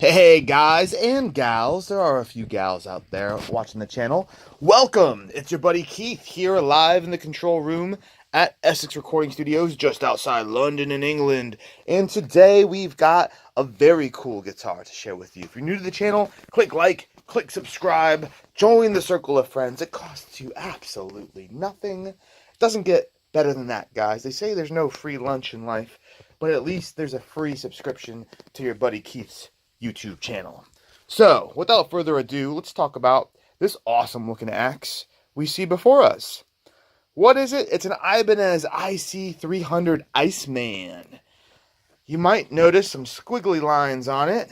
Hey guys and gals, there are a few gals out there watching the channel. Welcome! It's your buddy Keith here live in the control room at Essex Recording Studios just outside London in England. And today we've got a very cool guitar to share with you. If you're new to the channel, click like, click subscribe, join the circle of friends. It costs you absolutely nothing. It doesn't get better than that, guys. They say there's no free lunch in life, but at least there's a free subscription to your buddy Keith's YouTube channel. So, without further ado, let's talk about this awesome looking axe we see before us. What is it? It's an Ibanez IC300 Iceman. You might notice some squiggly lines on it,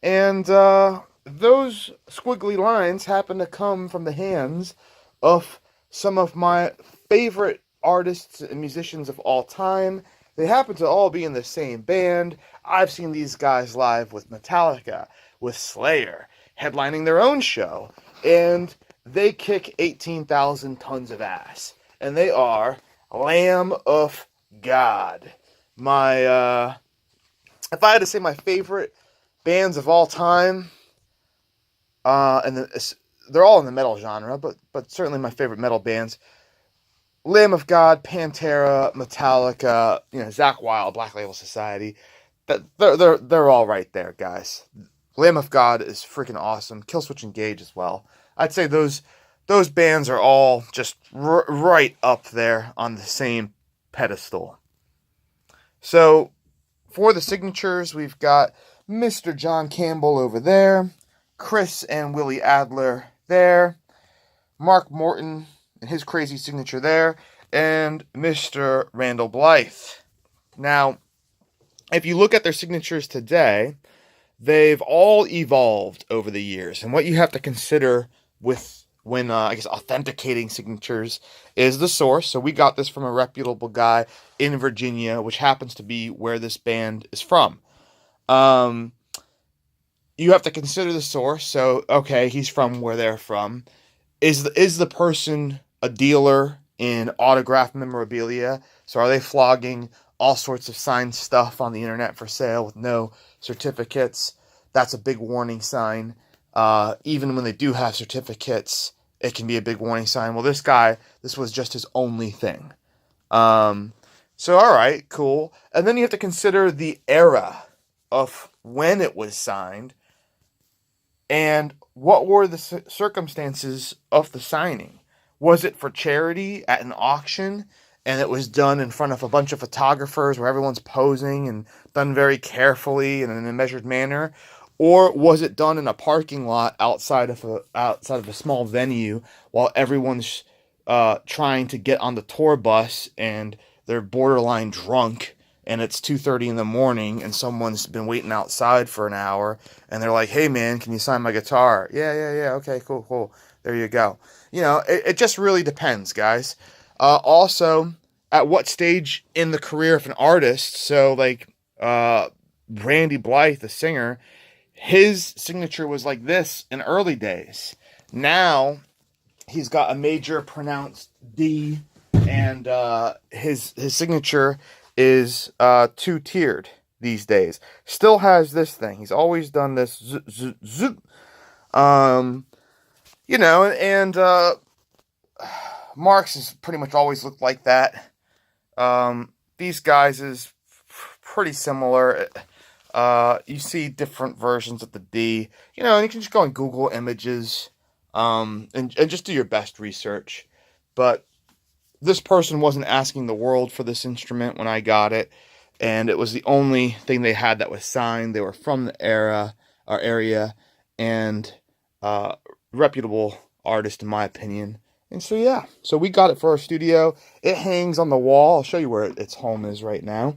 and those squiggly lines happen to come from the hands of some of my favorite artists and musicians of all time. They happen to all be in the same band. I've seen these guys live with Metallica, with Slayer, headlining their own show, and they kick 18,000 tons of ass. And they are Lamb of God. If I had to say my favorite bands of all time, they're all in the metal genre, but certainly my favorite metal bands. Lamb of God, Pantera, Metallica, Zakk Wylde, Black Label Society. They're all right there, guys. Lamb of God is freaking awesome. Killswitch Engage as well. I'd say those bands are all just right up there on the same pedestal. So, for the signatures, we've got Mr. John Campbell over there, Chris and Willie Adler there, Mark Morton and his crazy signature there, and Mr. Randall Blythe. Now, if you look at their signatures today, they've all evolved over the years. And what you have to consider when authenticating signatures is the source. So we got this from a reputable guy in Virginia, which happens to be where this band is from. You have to consider the source. So, okay, he's from where they're from. Is the person a dealer in autographed memorabilia? So are they flogging all sorts of signed stuff on the internet for sale with no certificates? That's a big warning sign. Even when they do have certificates, it can be a big warning sign. Well, this was just his only thing. So, all right, cool. And then you have to consider the era of when it was signed and what were the circumstances of the signing. Was it for charity at an auction, and it was done in front of a bunch of photographers where everyone's posing and done very carefully and in a measured manner? Or was it done in a parking lot outside of a small venue while everyone's trying to get on the tour bus and they're borderline drunk and it's 2:30 in the morning and someone's been waiting outside for an hour and they're like, "Hey man, can you sign my guitar?" Yeah, okay, cool. There you go. It just really depends, guys. Also, at what stage in the career of an artist, so like Randy Blythe, the singer, his signature was like this in early days. Now, he's got a major pronounced D, and his signature is two-tiered these days. Still has this thing. He's always done this zoop. Mark's has pretty much always looked like that. These guys is pretty similar. You see different versions of the D. And you can just go and Google images, and just do your best research. But this person wasn't asking the world for this instrument when I got it, and it was the only thing they had that was signed. They were from the area, and reputable artist in my opinion. And so we got it for our studio. It hangs on the wall. I'll show you where its home is right now.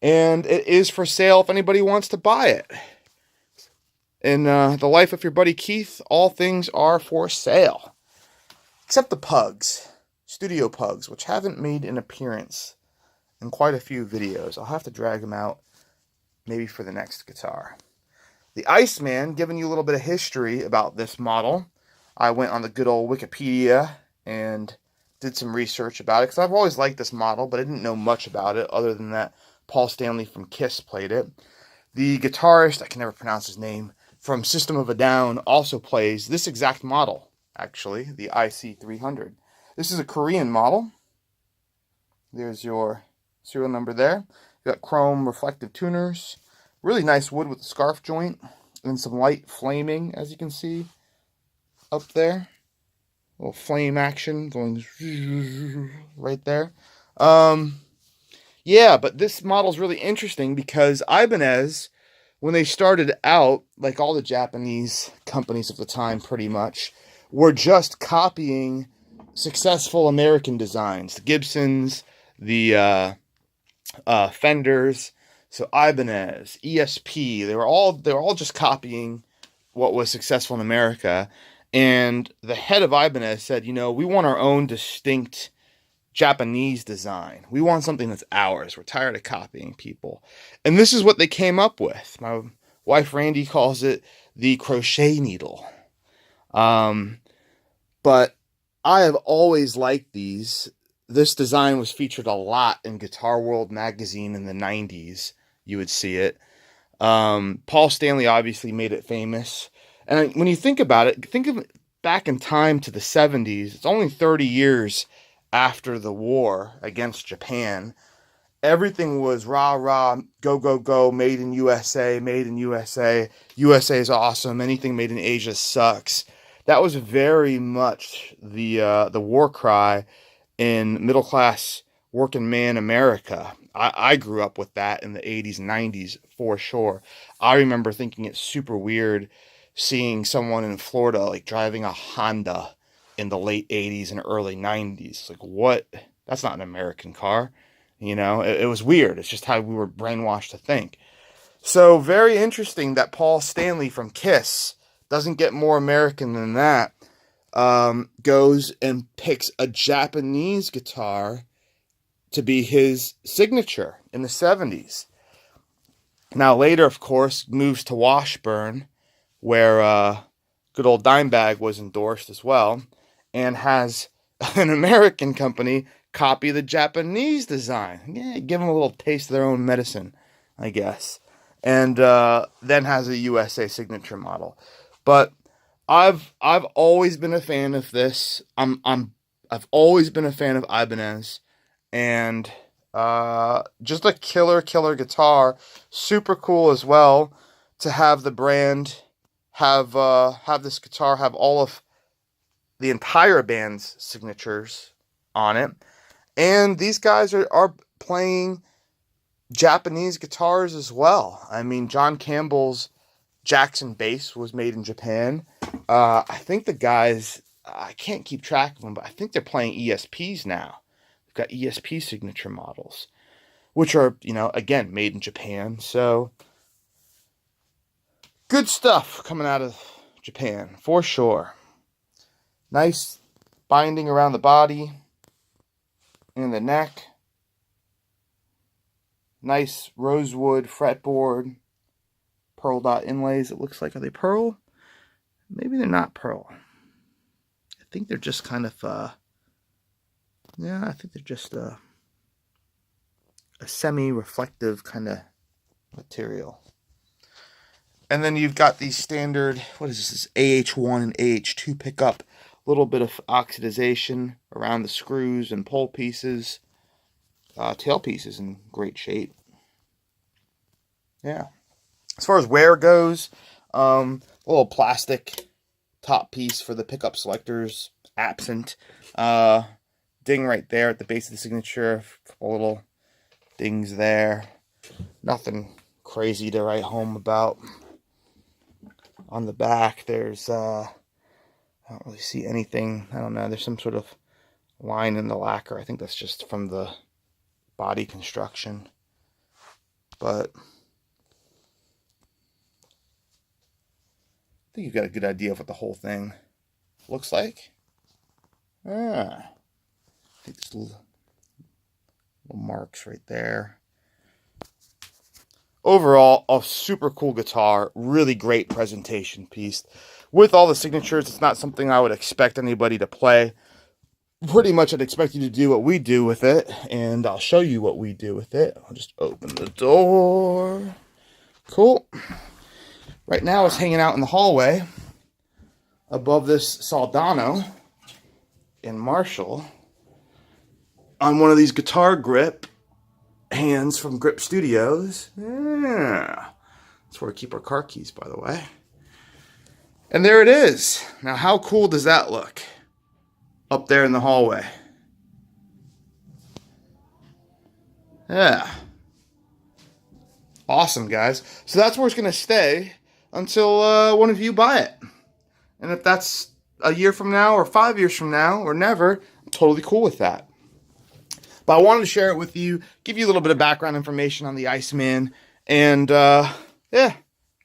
And it is for sale if anybody wants to buy it. In the life of your buddy Keith, all things are for sale. Except the pugs. Studio pugs, which haven't made an appearance in quite a few videos. I'll have to drag them out maybe for the next guitar. The Iceman, giving you a little bit of history about this model. I went on the good old Wikipedia and did some research about it, because I've always liked this model, but I didn't know much about it other than that Paul Stanley from Kiss played it. The guitarist, I can never pronounce his name, from System of a Down also plays this exact model, actually, the IC300. This is a Korean model. There's your serial number there. You got chrome reflective tuners. Really nice wood with the scarf joint. And some light flaming, as you can see up there. A little flame action going right there. Yeah, but this model's really interesting because Ibanez, when they started out, like all the Japanese companies of the time pretty much, were just copying successful American designs. The Gibsons, the Fenders, so Ibanez, ESP, they were all just copying what was successful in America. And the head of Ibanez said, we want our own distinct Japanese design. We want something that's ours. We're tired of copying people. And this is what they came up with. My wife Randy calls it the crochet needle. But I have always liked these. This design was featured a lot in Guitar World magazine in the 90s. You would see it. Paul Stanley obviously made it famous. And when you think about it, think of it back in time to the 70s. It's only 30 years after the war against Japan. Everything was rah, rah, go, go, go, made in USA, made in USA. USA is awesome. Anything made in Asia sucks. That was very much the war cry in middle-class working man America. I grew up with that in the 80s and 90s for sure. I remember thinking it's super weird seeing someone in Florida like driving a Honda in the late 80s and early 90s. Like, what? That's not an American car. It was weird. It's just how we were brainwashed to think. So very interesting that Paul Stanley from Kiss doesn't get more American than that. Goes and picks a Japanese guitar to be his signature in the 70s. Now later, of course, moves to Washburn, where good old Dimebag was endorsed as well, and has an American company copy the Japanese design. Yeah, give them a little taste of their own medicine, I guess. And then has a USA signature model. But I've always been a fan of this. I've always been a fan of Ibanez, and just a killer guitar. Super cool as well to have the brand have this guitar have all of the entire band's signatures on it. And these guys are playing Japanese guitars as well. I mean, John Campbell's Jackson bass was made in Japan. I think the guys, I can't keep track of them, but I think they're playing ESPs now. We've got ESP signature models, which are, again, made in Japan. So, good stuff coming out of Japan, for sure. Nice binding around the body and the neck. Nice rosewood fretboard. Pearl dot inlays, it looks like. Are they pearl? Maybe they're not pearl. I think they're just kind of, I think they're just a semi-reflective kind of material. And then you've got these standard, what is this AH1 and AH2 pickup. A little bit of oxidization around the screws and pole pieces. Tailpiece is in great shape. Yeah. As far as wear goes, a little plastic top piece for the pickup selectors, absent. Ding right there at the base of the signature. A couple little dings there. Nothing crazy to write home about. On the back, there's, I don't really see anything. I don't know. There's some sort of line in the lacquer. I think that's just from the body construction. But I think you've got a good idea of what the whole thing looks like. I think there's little marks right there. Overall, a super cool guitar. Really great presentation piece. With all the signatures, it's not something I would expect anybody to play. Pretty much I'd expect you to do what we do with it. And I'll show you what we do with it. I'll just open the door. Cool. Right now it's hanging out in the hallway above this Soldano in Marshall on one of these guitar grip hands from Grip Studios. Yeah. That's where we keep our car keys, by the way. And there it is. Now, how cool does that look up there in the hallway? Yeah. Awesome, guys. So that's where it's going to stay until one of you buy it. And if that's a year from now or 5 years from now or never, I'm totally cool with that. But I wanted to share it with you, give you a little bit of background information on the Iceman. And yeah,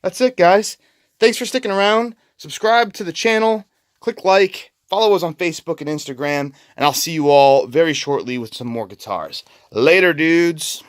that's it, guys. Thanks for sticking around. Subscribe to the channel. Click like. Follow us on Facebook and Instagram. And I'll see you all very shortly with some more guitars. Later, dudes.